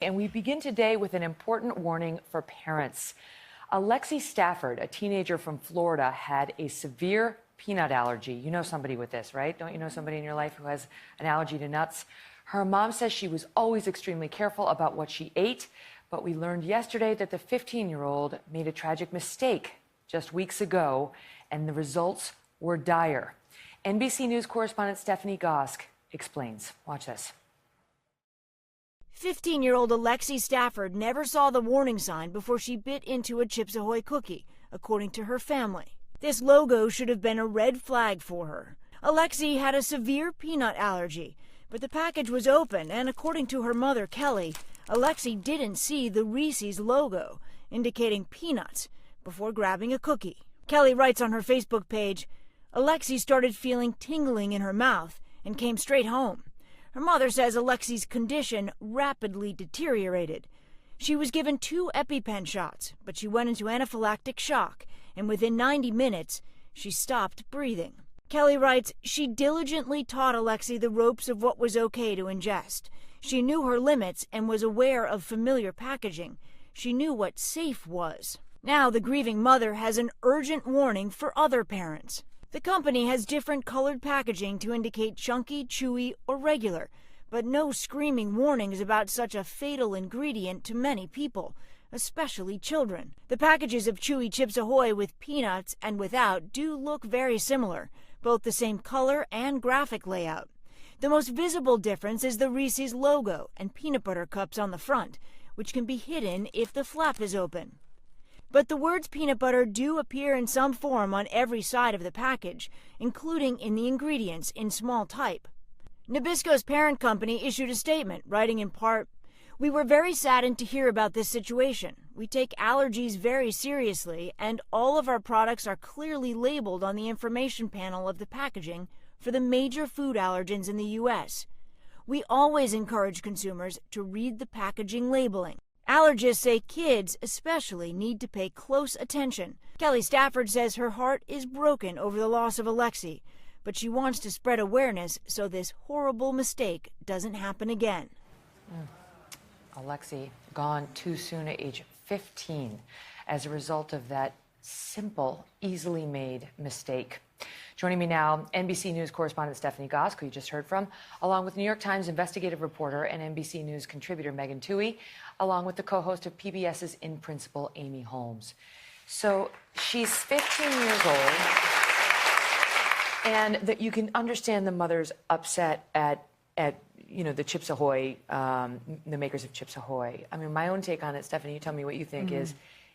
And we begin today with an important warning for parents. Alexi Stafford, a teenager from Florida, had a severe peanut allergy. You know somebody with this, right? Don't you know somebody in your life who has an allergy to nuts? Her mom says she was always extremely careful about what she ate, but we learned yesterday that the 15-year-old made a tragic mistake just weeks ago, and the results were dire. NBC News correspondent Stephanie Gosk explains. Watch this. 15-year-old Alexi Stafford never saw the warning sign before she bit into a Chips Ahoy cookie, according to her family. This logo should have been a red flag for her. Alexi had a severe peanut allergy, but the package was open, and according to her mother, Kelly, Alexi didn't see the Reese's logo, indicating peanuts, before grabbing a cookie. Kelly writes on her Facebook page, Alexi started feeling tingling in her mouth and came straight home. Her mother says Alexi's condition rapidly deteriorated. She was given 2 EpiPen shots, but she went into anaphylactic shock, and within 90 minutes, she stopped breathing. Kelly writes, she diligently taught Alexi the ropes of what was okay to ingest. She knew her limits and was aware of familiar packaging. She knew what safe was. Now the grieving mother has an urgent warning for other parents. The company has different colored packaging to indicate chunky, chewy, or regular, but no screaming warnings about such a fatal ingredient to many people, especially children. The packages of chewy Chips Ahoy with peanuts and without do look very similar, both the same color and graphic layout. The most visible difference is the Reese's logo and peanut butter cups on the front, which can be hidden if the flap is open. But the words peanut butter do appear in some form on every side of the package, including in the ingredients in small type. Nabisco's parent company issued a statement, writing in part, "We were very saddened to hear about this situation. We take allergies very seriously, and all of our products are clearly labeled on the information panel of the packaging for the major food allergens in the U.S. We always encourage consumers to read the packaging labeling. Allergists say kids especially need to pay close attention." Kelly Stafford says her heart is broken over the loss of Alexi, but she wants to spread awareness so this horrible mistake doesn't happen again. Alexi gone too soon at age 15 as a result of that simple, easily made mistake. Joining me now, NBC News correspondent Stephanie Gosk, who you just heard from, along with New York Times investigative reporter and NBC News contributor Megan Twohey, along with the co-host of PBS's In Principle, Amy Holmes. So she's 15 years old, and that you can understand the mother's upset at the Chips Ahoy, the makers of Chips Ahoy. I mean, my own take on it, Stephanie, you tell me what you think is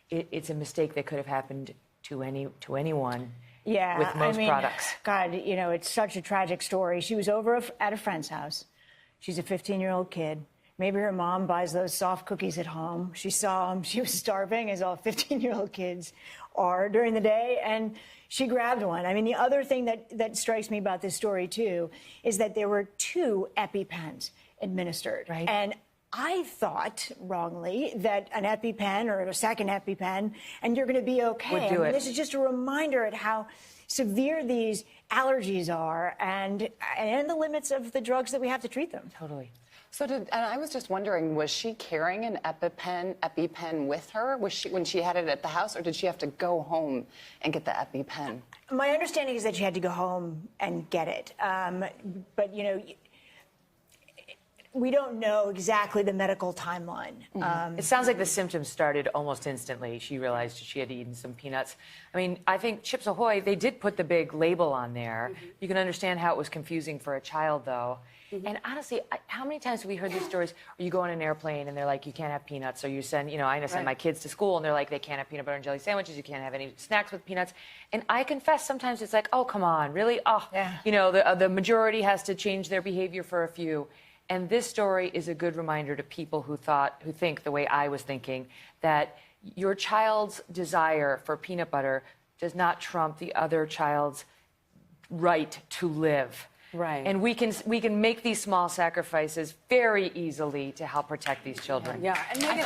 it's a mistake that could have happened to anyone. Yeah, with most products. God, it's such a tragic story. She was over at a friend's house. She's a 15-year-old kid. Maybe her mom buys those soft cookies at home. She saw them. She was starving, as all 15-year-old kids are during the day, and she grabbed one. I mean, the other thing that strikes me about this story, too, is that there were 2 EpiPens administered. Right. And I thought, wrongly, that an EpiPen or a second EpiPen, and you're going to be okay. Would do it. This is just a reminder at how severe these allergies are and the limits of the drugs that we have to treat them. Totally. And I was just wondering, was she carrying an EpiPen with her? Was she when she had it at the house, or did she have to go home and get the EpiPen? My understanding is that she had to go home and get it. But, we don't know exactly the medical timeline. It sounds like the symptoms started almost instantly. She realized she had eaten some peanuts. I mean, I think Chips Ahoy, they did put the big label on there. You can understand how it was confusing for a child, though. And honestly, how many times have we heard these stories where you go on an airplane and they're like, you can't have peanuts, or you send, I send my kids to school and they're like, they can't have peanut butter and jelly sandwiches, you can't have any snacks with peanuts. And I confess, sometimes it's like, oh, come on, really? Oh, yeah. The majority has to change their behavior for a few. And this story is a good reminder to people who think the way I was thinking, that your child's desire for peanut butter does not trump the other child's right to live. Right. And we can make these small sacrifices very easily to help protect these children. Yeah. And Megan,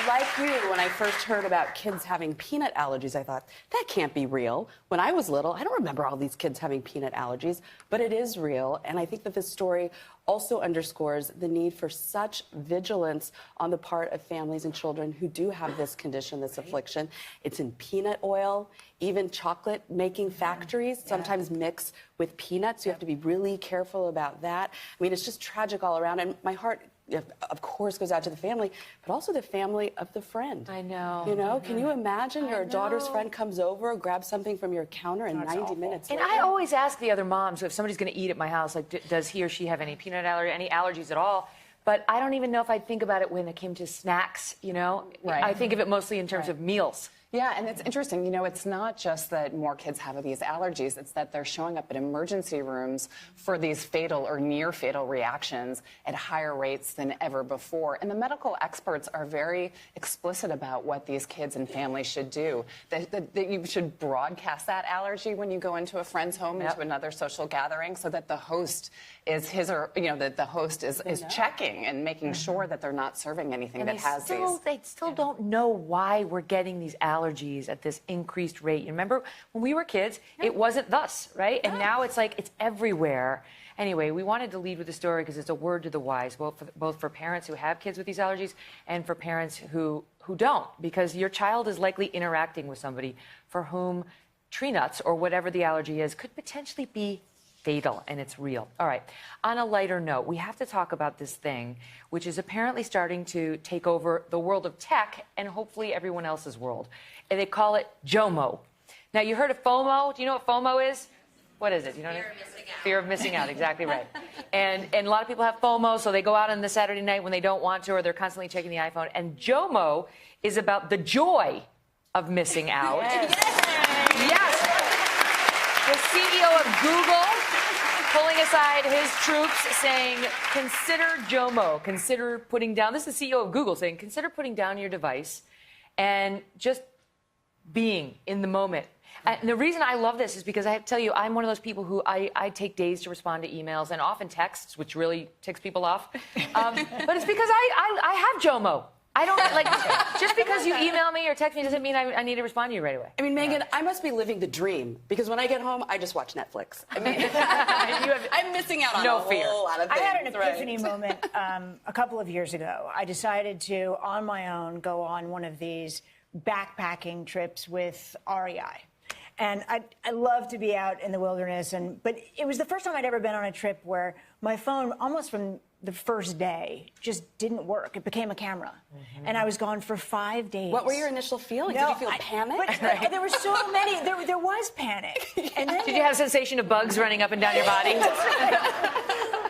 like you, when I first heard about kids having peanut allergies, I thought, that can't be real. When I was little, I don't remember all these kids having peanut allergies, but it is real. And I think that this story also underscores the need for such vigilance on the part of families and children who do have this condition, this affliction. It's in peanut oil, even chocolate making factories sometimes mix with peanuts. You have to be really careful about that. I mean, it's just tragic all around. And my heart, of course, goes out to the family, but also the family of the friend. I know. You know, can you imagine your daughter's friend comes over, grabs something from your counter, and 90 minutes And later? I always ask the other moms, if somebody's going to eat at my house, like, does he or she have any peanut allergy, any allergies at all? But I don't even know if I'd think about it when it came to snacks, you know? Right. I think of it mostly in terms of meals. Yeah, and it's interesting, you know, it's not just that more kids have these allergies, it's that they're showing up at emergency rooms for these fatal or near fatal reactions at higher rates than ever before. And the medical experts are very explicit about what these kids and families should do. That you should broadcast that allergy when you go into a friend's home, into another social gathering, so that the host is that the host is checking and making sure that they're not serving anything And that has these. they still don't know why we're getting these allergies at this increased rate. You remember when we were kids, it wasn't thus, right? And now it's like it's everywhere. Anyway, we wanted to lead with the story because it's a word to the wise, both for parents who have kids with these allergies and for parents who don't, because your child is likely interacting with somebody for whom tree nuts or whatever the allergy is could potentially be fatal, and it's real. All right, on a lighter note, we have to talk about this thing, which is apparently starting to take over the world of tech and hopefully everyone else's world. And they call it JOMO. Now, you heard of FOMO? Do you know what FOMO is? What is it? You know what I mean? Fear of missing out, exactly right. And a lot of people have FOMO, so they go out on the Saturday night when they don't want to, or they're constantly checking the iPhone. And JOMO is about the joy of missing out. Yes. The CEO of Google pulling aside his troops, saying, consider JOMO, consider putting down, this is the CEO of Google saying, consider putting down your device and just being in the moment. And the reason I love this is because I have to tell you, I'm one of those people who I take days to respond to emails and often texts, which really ticks people off. But it's because I have JOMO. I don't, like, just because you email me or text me doesn't mean I need to respond to you right away. I mean, Megan, I must be living the dream, because when I get home, I just watch Netflix. I mean, I'm missing out on a whole lot of things. I had an epiphany moment a couple of years ago. I decided to, on my own, go on one of these backpacking trips with REI. And I love to be out in the wilderness, but it was the first time I'd ever been on a trip where my phone, almost from the first day, just didn't work. It became a camera. And I was gone for 5 days. What were your initial feelings? Did you feel panic? But there were so many. There was panic. And then Did you have a sensation of bugs running up and down your body?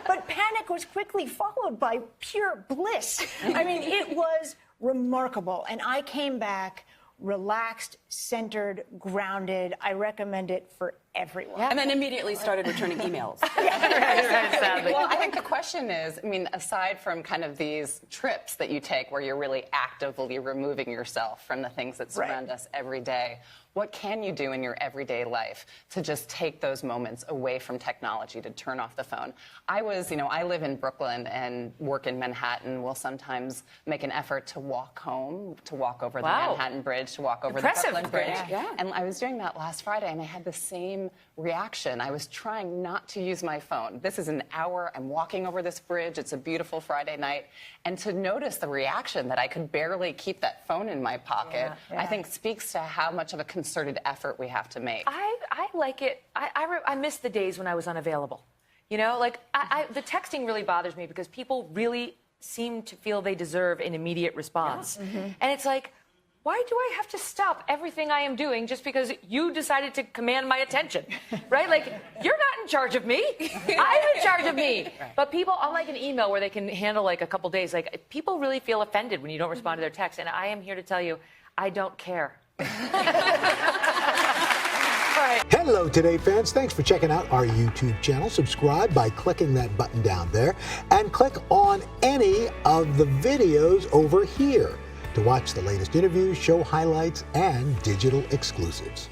But panic was quickly followed by pure bliss. I mean, it was remarkable. And I came back relaxed, centered, grounded. I recommend it for everyone. And then immediately started returning emails. Sadly. Well, I think the question is, I mean, aside from kind of these trips that you take where you're really actively removing yourself from the things that surround us every day, what can you do in your everyday life to just take those moments away from technology, to turn off the phone? I live in Brooklyn and work in Manhattan. We'll sometimes make an effort to walk home, to walk over the Manhattan Bridge, to walk over the Brooklyn Bridge. Yeah. And I was doing that last Friday, and I had the same reaction. I was trying not to use my phone. This is an hour. I'm walking over this bridge. It's a beautiful Friday night. And to notice the reaction that I could barely keep that phone in my pocket, I think speaks to how much of a concerted effort we have to make. I like it. I miss the days when I was unavailable. You know, like the texting really bothers me because people really seem to feel they deserve an immediate response. And it's like, why do I have to stop everything I am doing just because you decided to command my attention? Right? Like, you're not in charge of me. I'm in charge of me. But people, unlike an email where they can handle like a couple days, like people really feel offended when you don't respond to their text. And I am here to tell you, I don't care. Hello, Today fans. Thanks for checking out our YouTube channel. Subscribe by clicking that button down there and click on any of the videos over here to watch the latest interviews, show highlights, and digital exclusives.